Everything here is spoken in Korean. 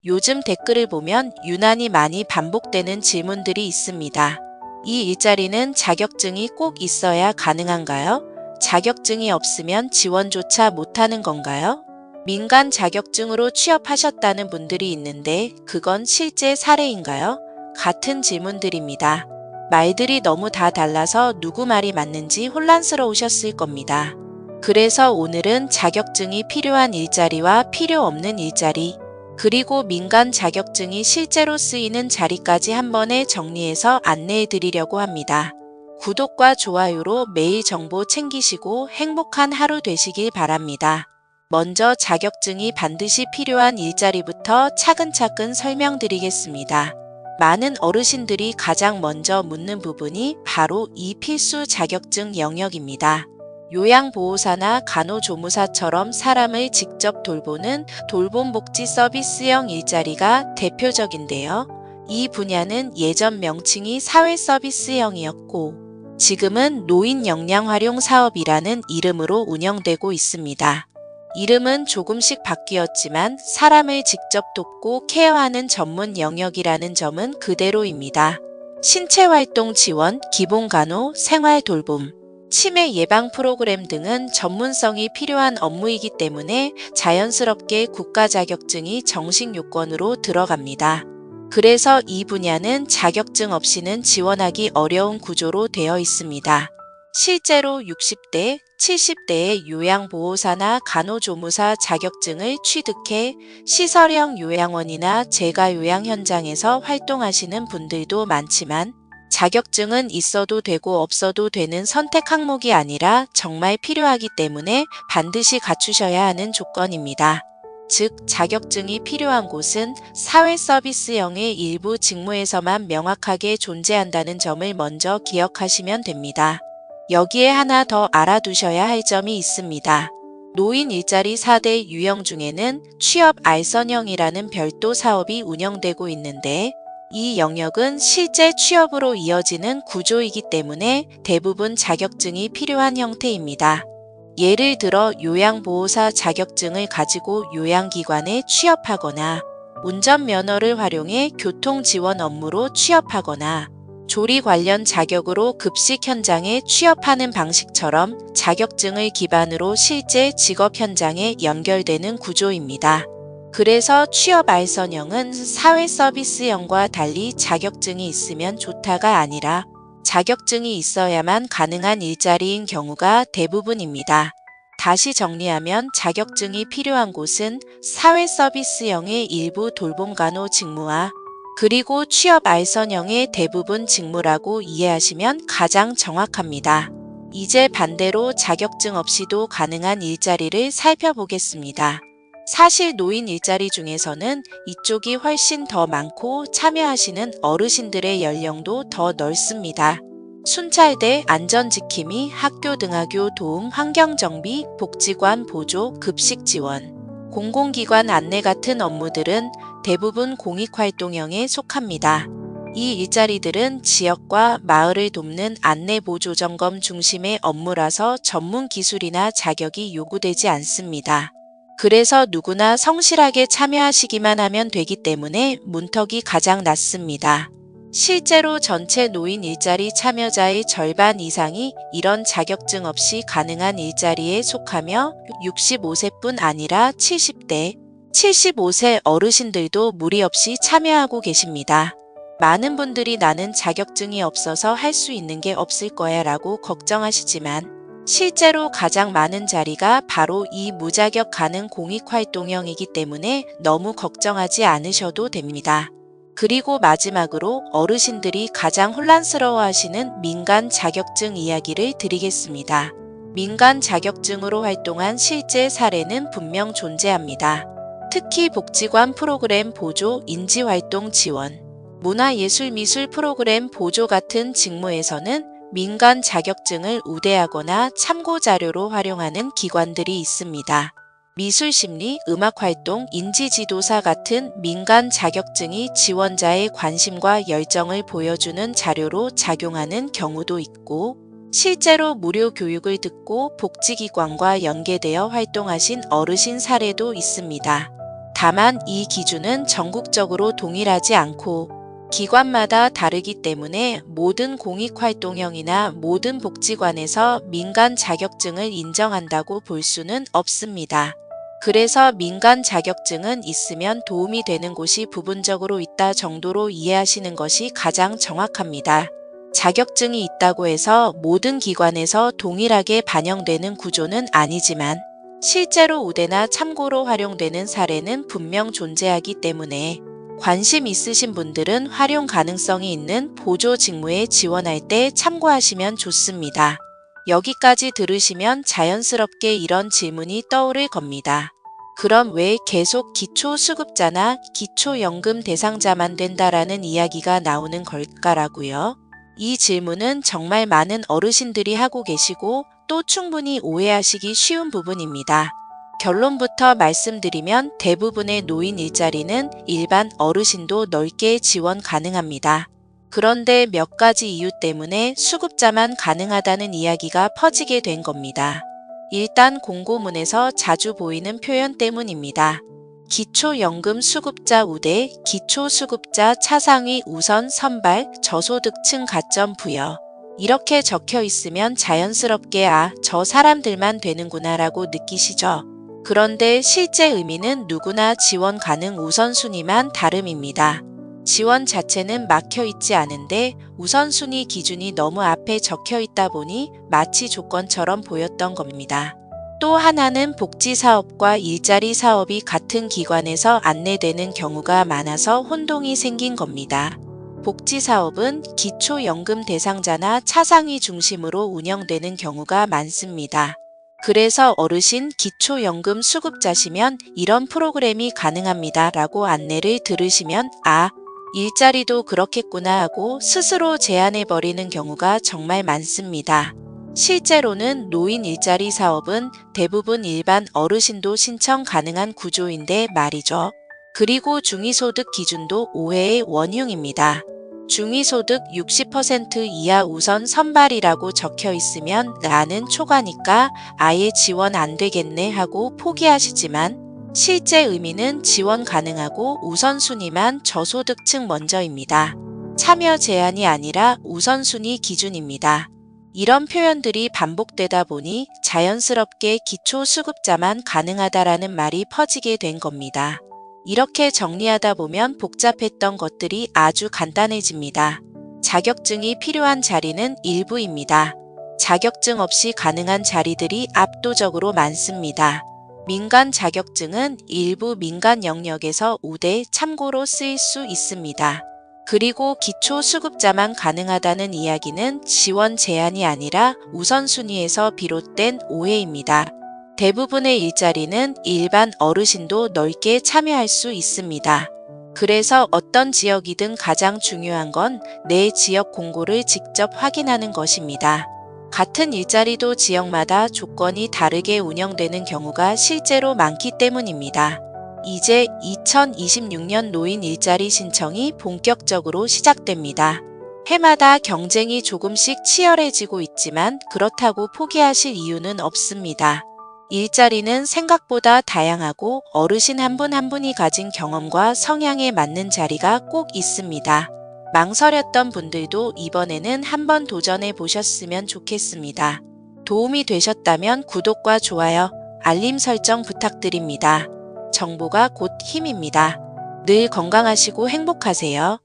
요즘 댓글을 보면 유난히 많이 반복되는 질문들이 있습니다. 이 일자리는 자격증이 꼭 있어야 가능한가요? 자격증이 없으면 지원조차 못하는 건가요? 민간 자격증으로 취업하셨다는 분들이 있는데 그건 실제 사례인가요? 같은 질문들입니다. 말들이 너무 다 달라서 누구 말이 맞는지 혼란스러우셨을 겁니다. 그래서 오늘은 자격증이 필요한 일자리와 필요 없는 일자리, 그리고 민간 자격증이 실제로 쓰이는 자리까지 한 번에 정리해서 안내해 드리려고 합니다. 구독과 좋아요로 매일 정보 챙기시고 행복한 하루 되시길 바랍니다. 먼저 자격증이 반드시 필요한 일자리부터 차근차근 설명드리겠습니다. 많은 어르신들이 가장 먼저 묻는 부분이 바로 이 필수 자격증 영역입니다. 요양보호사나 간호조무사처럼 사람을 직접 돌보는 돌봄복지 서비스형 일자리가 대표적인데요. 이 분야는 예전 명칭이 사회서비스형이었고 지금은 노인역량활용사업이라는 이름으로 운영되고 있습니다. 이름은 조금씩 바뀌었지만 사람을 직접 돕고 케어하는 전문 영역이라는 점은 그대로입니다. 신체활동 지원, 기본간호, 생활돌봄, 치매 예방 프로그램 등은 전문성이 필요한 업무이기 때문에 자연스럽게 국가 자격증이 정식 요건으로 들어갑니다. 그래서 이 분야는 자격증 없이는 지원하기 어려운 구조로 되어 있습니다. 실제로 60대, 70대의 요양보호사나 간호조무사 자격증을 취득해 시설형 요양원이나 재가요양 현장에서 활동하시는 분들도 많지만 자격증은 있어도 되고 없어도 되는 선택 항목이 아니라 정말 필요하기 때문에 반드시 갖추셔야 하는 조건입니다. 즉, 자격증이 필요한 곳은 사회서비스형의 일부 직무에서만 명확하게 존재한다는 점을 먼저 기억하시면 됩니다. 여기에 하나 더 알아두셔야 할 점이 있습니다. 노인 일자리 4대 유형 중에는 취업 알선형이라는 별도 사업이 운영되고 있는데 이 영역은 실제 취업으로 이어지는 구조이기 때문에 대부분 자격증이 필요한 형태입니다. 예를 들어 요양보호사 자격증을 가지고 요양기관에 취업하거나 운전면허를 활용해 교통지원 업무로 취업하거나 조리 관련 자격으로 급식 현장에 취업하는 방식처럼 자격증을 기반으로 실제 직업 현장에 연결되는 구조입니다. 그래서 취업 알선형은 사회서비스형과 달리 자격증이 있으면 좋다가 아니라 자격증이 있어야만 가능한 일자리인 경우가 대부분입니다. 다시 정리하면 자격증이 필요한 곳은 사회서비스형의 일부 돌봄간호 직무와 그리고 취업 알선형의 대부분 직무라고 이해하시면 가장 정확합니다. 이제 반대로 자격증 없이도 가능한 일자리를 살펴보겠습니다. 사실 노인 일자리 중에서는 이쪽이 훨씬 더 많고 참여하시는 어르신들의 연령도 더 넓습니다. 순찰대, 안전지킴이, 학교 등하교 도움, 환경정비, 복지관 보조, 급식 지원, 공공기관 안내 같은 업무들은 대부분 공익활동형에 속합니다. 이 일자리들은 지역과 마을을 돕는 안내 보조 점검 중심의 업무라서 전문 기술이나 자격이 요구되지 않습니다. 그래서 누구나 성실하게 참여하시기만 하면 되기 때문에 문턱이 가장 낮습니다. 실제로 전체 노인 일자리 참여자의 절반 이상이 이런 자격증 없이 가능한 일자리에 속하며 65세뿐 아니라 70대, 75세 어르신들도 무리 없이 참여하고 계십니다. 많은 분들이 나는 자격증이 없어서 할 수 있는 게 없을 거야 라고 걱정하시지만 실제로 가장 많은 자리가 바로 이 무자격 가능 공익활동형이기 때문에 너무 걱정하지 않으셔도 됩니다. 그리고 마지막으로 어르신들이 가장 혼란스러워하시는 민간 자격증 이야기를 드리겠습니다. 민간 자격증으로 활동한 실제 사례는 분명 존재합니다. 특히 복지관 프로그램 보조, 인지활동 지원, 문화예술미술 프로그램 보조 같은 직무에서는 민간 자격증을 우대하거나 참고자료로 활용하는 기관들이 있습니다. 미술심리, 음악활동, 인지지도사 같은 민간 자격증이 지원자의 관심과 열정을 보여주는 자료로 작용하는 경우도 있고, 실제로 무료 교육을 듣고 복지기관과 연계되어 활동하신 어르신 사례도 있습니다. 다만 이 기준은 전국적으로 동일하지 않고 기관마다 다르기 때문에 모든 공익활동형이나 모든 복지관에서 민간 자격증을 인정한다고 볼 수는 없습니다. 그래서 민간 자격증은 있으면 도움이 되는 곳이 부분적으로 있다 정도로 이해하시는 것이 가장 정확합니다. 자격증이 있다고 해서 모든 기관에서 동일하게 반영되는 구조는 아니지만 실제로 우대나 참고로 활용되는 사례는 분명 존재하기 때문에 관심 있으신 분들은 활용 가능성이 있는 보조 직무에 지원할 때 참고하시면 좋습니다. 여기까지 들으시면 자연스럽게 이런 질문이 떠오를 겁니다. 그럼 왜 계속 기초수급자나 기초연금 대상자만 된다라는 이야기가 나오는 걸까라고요? 이 질문은 정말 많은 어르신들이 하고 계시고 또 충분히 오해하시기 쉬운 부분입니다. 결론부터 말씀드리면 대부분의 노인 일자리는 일반 어르신도 넓게 지원 가능합니다. 그런데 몇 가지 이유 때문에 수급자만 가능하다는 이야기가 퍼지게 된 겁니다. 일단 공고문에서 자주 보이는 표현 때문입니다. 기초연금 수급자 우대, 기초수급자 차상위 우선 선발, 저소득층 가점 부여. 이렇게 적혀 있으면 자연스럽게 저 사람들만 되는구나 라고 느끼시죠? 그런데 실제 의미는 누구나 지원 가능 우선순위만 다름입니다. 지원 자체는 막혀 있지 않은데 우선순위 기준이 너무 앞에 적혀 있다 보니 마치 조건처럼 보였던 겁니다. 또 하나는 복지사업과 일자리 사업이 같은 기관에서 안내되는 경우가 많아서 혼동이 생긴 겁니다. 복지사업은 기초연금 대상자나 차상위 중심으로 운영되는 경우가 많습니다. 그래서 어르신 기초연금 수급자시면 이런 프로그램이 가능합니다 라고 안내를 들으시면 일자리도 그렇겠구나 하고 스스로 제안해버리는 경우가 정말 많습니다. 실제로는 노인 일자리 사업은 대부분 일반 어르신도 신청 가능한 구조인데 말이죠. 그리고 중위소득 기준도 오해의 원흉입니다. 중위소득 60% 이하 우선 선발이라고 적혀 있으면 나는 초과니까 아예 지원 안 되겠네 하고 포기하시지만 실제 의미는 지원 가능하고 우선순위만 저소득층 먼저입니다. 참여 제한이 아니라 우선순위 기준입니다. 이런 표현들이 반복되다 보니 자연스럽게 기초수급자만 가능하다라는 말이 퍼지게 된 겁니다. 이렇게 정리하다 보면 복잡했던 것들이 아주 간단해집니다. 자격증이 필요한 자리는 일부입니다. 자격증 없이 가능한 자리들이 압도적으로 많습니다. 민간 자격증은 일부 민간 영역에서 우대 참고로 쓰일 수 있습니다. 그리고 기초수급자만 가능하다는 이야기는 지원 제한이 아니라 우선순위에서 비롯된 오해입니다. 대부분의 일자리는 일반 어르신도 넓게 참여할 수 있습니다. 그래서 어떤 지역이든 가장 중요한 건 내 지역 공고를 직접 확인하는 것입니다. 같은 일자리도 지역마다 조건이 다르게 운영되는 경우가 실제로 많기 때문입니다. 이제 2026년 노인 일자리 신청이 본격적으로 시작됩니다. 해마다 경쟁이 조금씩 치열해지고 있지만 그렇다고 포기하실 이유는 없습니다. 일자리는 생각보다 다양하고 어르신 한 분 한 분이 가진 경험과 성향에 맞는 자리가 꼭 있습니다. 망설였던 분들도 이번에는 한번 도전해 보셨으면 좋겠습니다. 도움이 되셨다면 구독과 좋아요, 알림 설정 부탁드립니다. 정보가 곧 힘입니다. 늘 건강하시고 행복하세요.